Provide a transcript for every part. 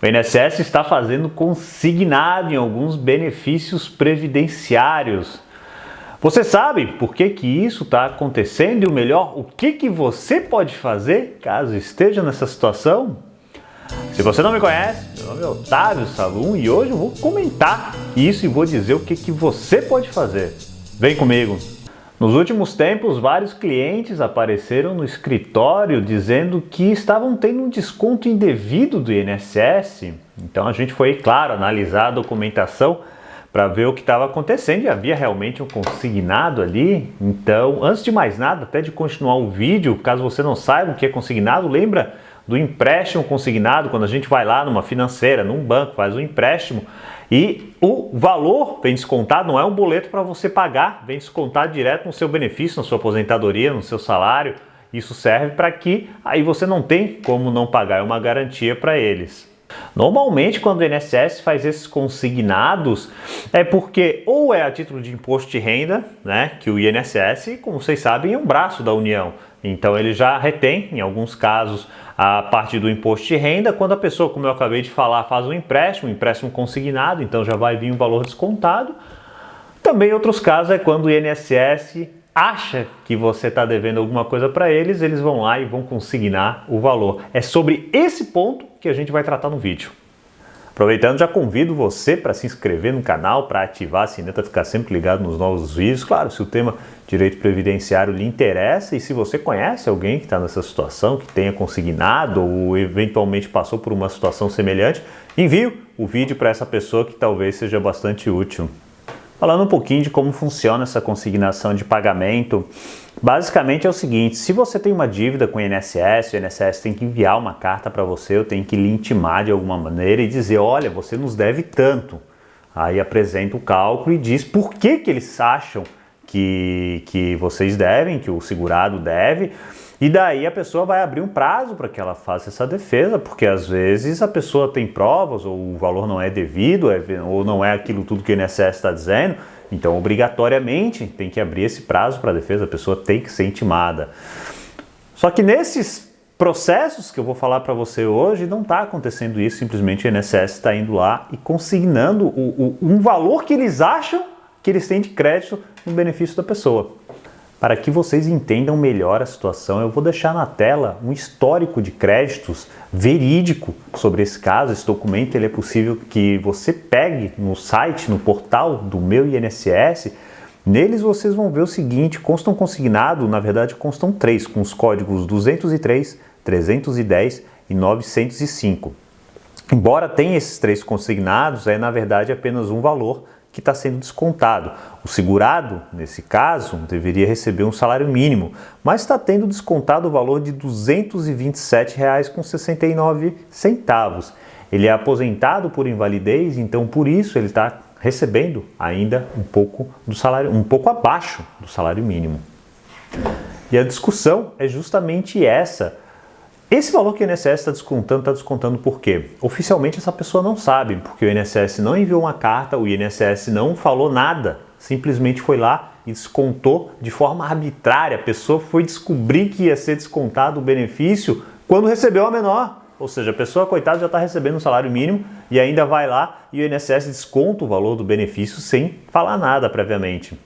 O INSS está fazendo consignado em alguns benefícios previdenciários. Você sabe por que isso está acontecendo e o melhor, o que você pode fazer caso esteja nessa situação? Se você não me conhece, meu nome é Otávio Salum e hoje eu vou comentar isso e vou dizer o que você pode fazer. Vem comigo! Nos últimos tempos, vários clientes apareceram no escritório dizendo que estavam tendo um desconto indevido do INSS. Então a gente foi, claro, analisar a documentação para ver o que estava acontecendo e havia realmente um consignado ali. Então, antes de mais nada, até de continuar o vídeo, caso você não saiba o que é consignado, lembra do empréstimo consignado, quando a gente vai lá numa financeira, num banco, faz um empréstimo e o valor vem descontado, não é um boleto para você pagar, vem descontado direto no seu benefício, na sua aposentadoria, no seu salário. Isso serve para que aí você não tem como não pagar, é uma garantia para eles. Normalmente, quando o INSS faz esses consignados, é porque ou é a título de imposto de renda, né, que o INSS, como vocês sabem, é um braço da União. Então ele já retém, em alguns casos, a parte do imposto de renda. Quando a pessoa, como eu acabei de falar, faz um empréstimo consignado, então já vai vir um valor descontado. Também em outros casos é quando o INSS acha que você está devendo alguma coisa para eles, eles vão lá e vão consignar o valor. É sobre esse ponto que a gente vai tratar no vídeo. Aproveitando, já convido você para se inscrever no canal, para ativar a sineta, ficar sempre ligado nos novos vídeos. Claro, se o tema direito previdenciário lhe interessa e se você conhece alguém que está nessa situação, que tenha consignado ou eventualmente passou por uma situação semelhante, envie o vídeo para essa pessoa que talvez seja bastante útil. Falando um pouquinho de como funciona essa consignação de pagamento, basicamente é o seguinte: se você tem uma dívida com o INSS tem que enviar uma carta para você, eu tenho que lhe intimar de alguma maneira e dizer, olha, você nos deve tanto. Aí apresenta o cálculo e diz por que eles acham que vocês devem, que o segurado deve. E daí a pessoa vai abrir um prazo para que ela faça essa defesa, porque às vezes a pessoa tem provas, ou o valor não é devido, ou não é aquilo tudo que o INSS está dizendo. Então, obrigatoriamente, tem que abrir esse prazo para a defesa, a pessoa tem que ser intimada. Só que nesses processos que eu vou falar para você hoje, não está acontecendo isso, simplesmente o INSS está indo lá e consignando um valor que eles acham que eles têm de crédito no benefício da pessoa. Para que vocês entendam melhor a situação, eu vou deixar na tela um histórico de créditos verídico sobre esse caso. Esse documento ele é possível que você pegue no site, no portal do Meu INSS. Neles vocês vão ver o seguinte: constam consignado, na verdade constam três, com os códigos 203, 310 e 905. Embora tenha esses três consignados, é na verdade apenas um valor que está sendo descontado. O segurado, nesse caso, deveria receber um salário mínimo, mas está tendo descontado o valor de R$ 227,69. Ele é aposentado por invalidez, então por isso ele está recebendo ainda um pouco do salário, um pouco abaixo do salário mínimo. E a discussão é justamente essa. Esse valor que o INSS está descontando por quê? Oficialmente essa pessoa não sabe, porque o INSS não enviou uma carta, o INSS não falou nada, simplesmente foi lá e descontou de forma arbitrária. A pessoa foi descobrir que ia ser descontado o benefício quando recebeu a menor. Ou seja, a pessoa, coitada, já está recebendo um salário mínimo e ainda vai lá e o INSS desconta o valor do benefício sem falar nada previamente.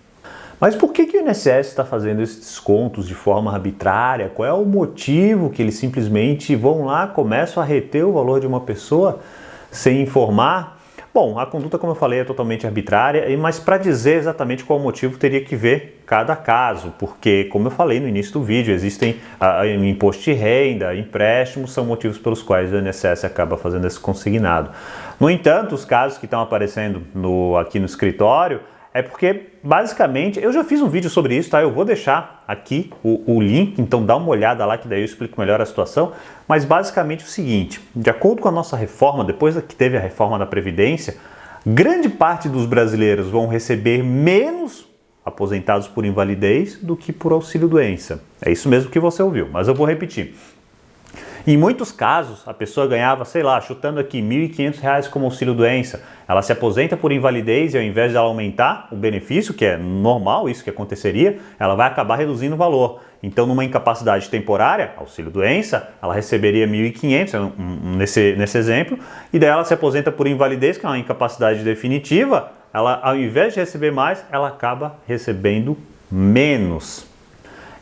Mas por que o INSS está fazendo esses descontos de forma arbitrária? Qual é o motivo que eles simplesmente vão lá, começam a reter o valor de uma pessoa sem informar? Bom, a conduta, como eu falei, é totalmente arbitrária, mas para dizer exatamente qual o motivo, teria que ver cada caso, porque, como eu falei no início do vídeo, existem imposto de renda, empréstimos, são motivos pelos quais o INSS acaba fazendo esse consignado. No entanto, os casos que estão aparecendo aqui no escritório, é porque, basicamente, eu já fiz um vídeo sobre isso, tá? Eu vou deixar aqui o link, então dá uma olhada lá que daí eu explico melhor a situação. Mas basicamente é o seguinte: de acordo com a nossa reforma, depois que teve a reforma da Previdência, grande parte dos brasileiros vão receber menos aposentados por invalidez do que por auxílio-doença. É isso mesmo que você ouviu, mas eu vou repetir. Em muitos casos, a pessoa ganhava, sei lá, chutando aqui, R$ 1.500 como auxílio-doença. Ela se aposenta por invalidez e ao invés de ela aumentar o benefício, que é normal, isso que aconteceria, ela vai acabar reduzindo o valor. Então, numa incapacidade temporária, auxílio-doença, ela receberia 1.500 nesse exemplo, e daí ela se aposenta por invalidez, que é uma incapacidade definitiva, ela, ao invés de receber mais, ela acaba recebendo menos.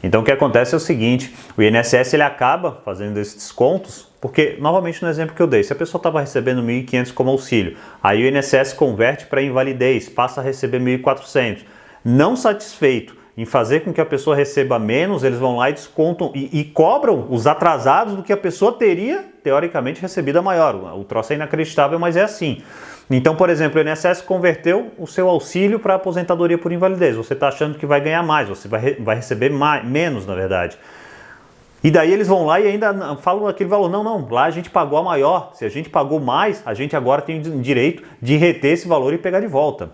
Então o que acontece é o seguinte, o INSS ele acaba fazendo esses descontos, porque novamente no exemplo que eu dei, se a pessoa estava recebendo 1.500 como auxílio, aí o INSS converte para invalidez, passa a receber 1.400. Não satisfeito em fazer com que a pessoa receba menos, eles vão lá e descontam e cobram os atrasados do que a pessoa teria, teoricamente, recebido a maior. O troço é inacreditável, mas é assim. Então, por exemplo, o INSS converteu o seu auxílio para aposentadoria por invalidez. Você está achando que vai ganhar mais, você vai receber menos, na verdade. E daí eles vão lá e ainda falam aquele valor. Não, lá a gente pagou a maior. Se a gente pagou mais, a gente agora tem o direito de reter esse valor e pegar de volta.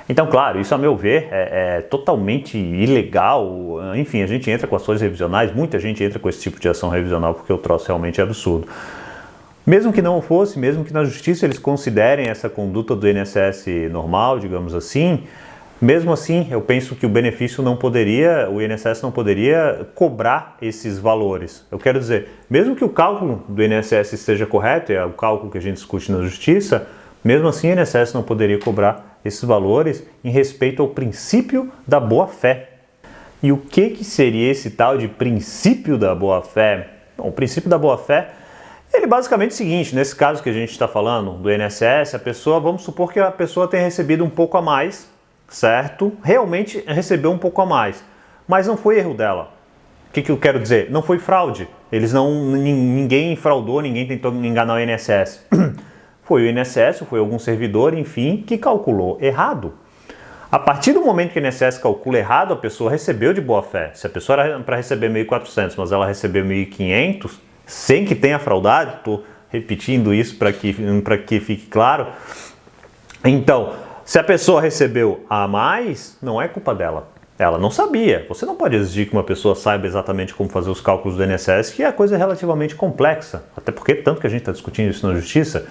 Então, claro, isso a meu ver é totalmente ilegal. Enfim, a gente entra com ações revisionais, muita gente entra com esse tipo de ação revisional porque o troço realmente é absurdo. Mesmo que não fosse, mesmo que na justiça eles considerem essa conduta do INSS normal, digamos assim, mesmo assim eu penso que o benefício o INSS não poderia cobrar esses valores. Eu quero dizer, mesmo que o cálculo do INSS esteja correto, é o cálculo que a gente discute na justiça, mesmo assim o INSS não poderia cobrar esses valores em respeito ao princípio da boa-fé. E o que seria esse tal de princípio da boa-fé? Bom, o princípio da boa-fé ele basicamente é o seguinte, nesse caso que a gente está falando do INSS, vamos supor que a pessoa tenha recebido um pouco a mais, certo? Realmente recebeu um pouco a mais, mas não foi erro dela. O que eu quero dizer? Não foi fraude. Ninguém fraudou, ninguém tentou enganar o INSS. Foi o INSS, foi algum servidor, enfim, que calculou errado. A partir do momento que o INSS calcula errado, a pessoa recebeu de boa fé. Se a pessoa era para receber 1.400, mas ela recebeu 1.500, sem que tenha fraudado, estou repetindo isso para que fique claro. Então, se a pessoa recebeu a mais, não é culpa dela. Ela não sabia. Você não pode exigir que uma pessoa saiba exatamente como fazer os cálculos do INSS, que é coisa relativamente complexa. Até porque tanto que a gente está discutindo isso na justiça.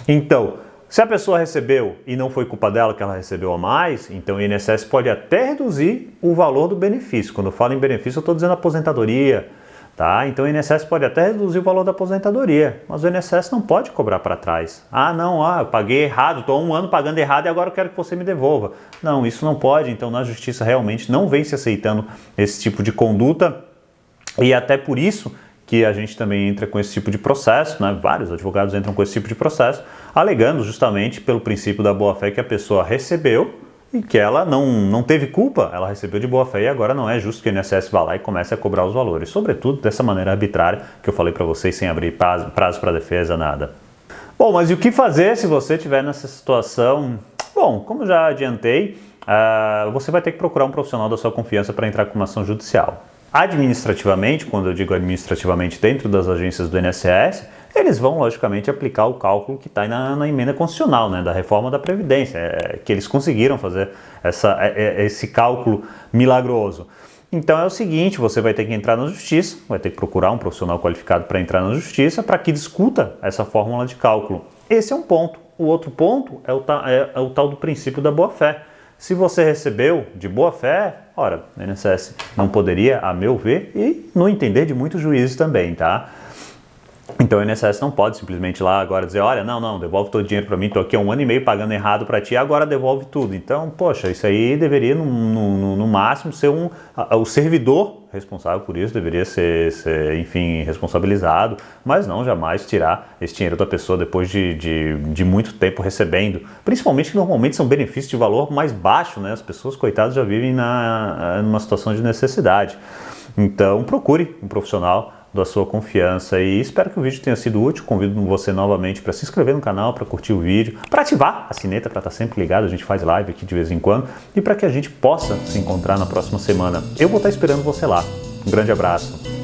Então, se a pessoa recebeu e não foi culpa dela que ela recebeu a mais, então o INSS pode até reduzir o valor do benefício. Quando eu falo em benefício, eu estou dizendo aposentadoria. Tá? Então o INSS pode até reduzir o valor da aposentadoria, mas o INSS não pode cobrar para trás. Eu paguei errado, estou há 1 ano pagando errado e agora eu quero que você me devolva. Não, isso não pode, então na justiça realmente não vem se aceitando esse tipo de conduta e até por isso que a gente também entra com esse tipo de processo, né? Vários advogados entram com esse tipo de processo, alegando justamente pelo princípio da boa-fé que a pessoa recebeu e que ela não teve culpa, ela recebeu de boa fé e agora não é justo que o INSS vá lá e comece a cobrar os valores, sobretudo dessa maneira arbitrária que eu falei para vocês, sem abrir prazo para defesa, nada. Bom, mas e o que fazer se você estiver nessa situação? Bom, como já adiantei, você vai ter que procurar um profissional da sua confiança para entrar com uma ação judicial. Administrativamente, quando eu digo administrativamente dentro das agências do INSS, eles vão, logicamente, aplicar o cálculo que está na emenda constitucional, né, da reforma da Previdência, que eles conseguiram fazer esse cálculo milagroso. Então é o seguinte, você vai ter que entrar na justiça, vai ter que procurar um profissional qualificado para entrar na justiça para que discuta essa fórmula de cálculo. Esse é um ponto. O outro ponto é o tal do princípio da boa-fé. Se você recebeu de boa-fé, ora, o INSS não poderia, a meu ver, e no entender de muitos juízes também, tá? Então o INSS não pode simplesmente ir lá agora dizer, olha, não, devolve todo o dinheiro para mim, estou aqui há 1 ano e meio pagando errado para ti, agora devolve tudo. Então, poxa, isso aí deveria no máximo ser o servidor responsável por isso, deveria ser, enfim, responsabilizado, mas não jamais tirar esse dinheiro da pessoa depois de muito tempo recebendo. Principalmente que normalmente são benefícios de valor mais baixo, né? As pessoas, coitadas, já vivem numa situação de necessidade. Então, procure um profissional da sua confiança e espero que o vídeo tenha sido útil. Convido você novamente para se inscrever no canal, para curtir o vídeo, para ativar a sineta para estar sempre ligado, a gente faz live aqui de vez em quando e para que a gente possa se encontrar na próxima semana. Eu vou estar esperando você lá. Um grande abraço.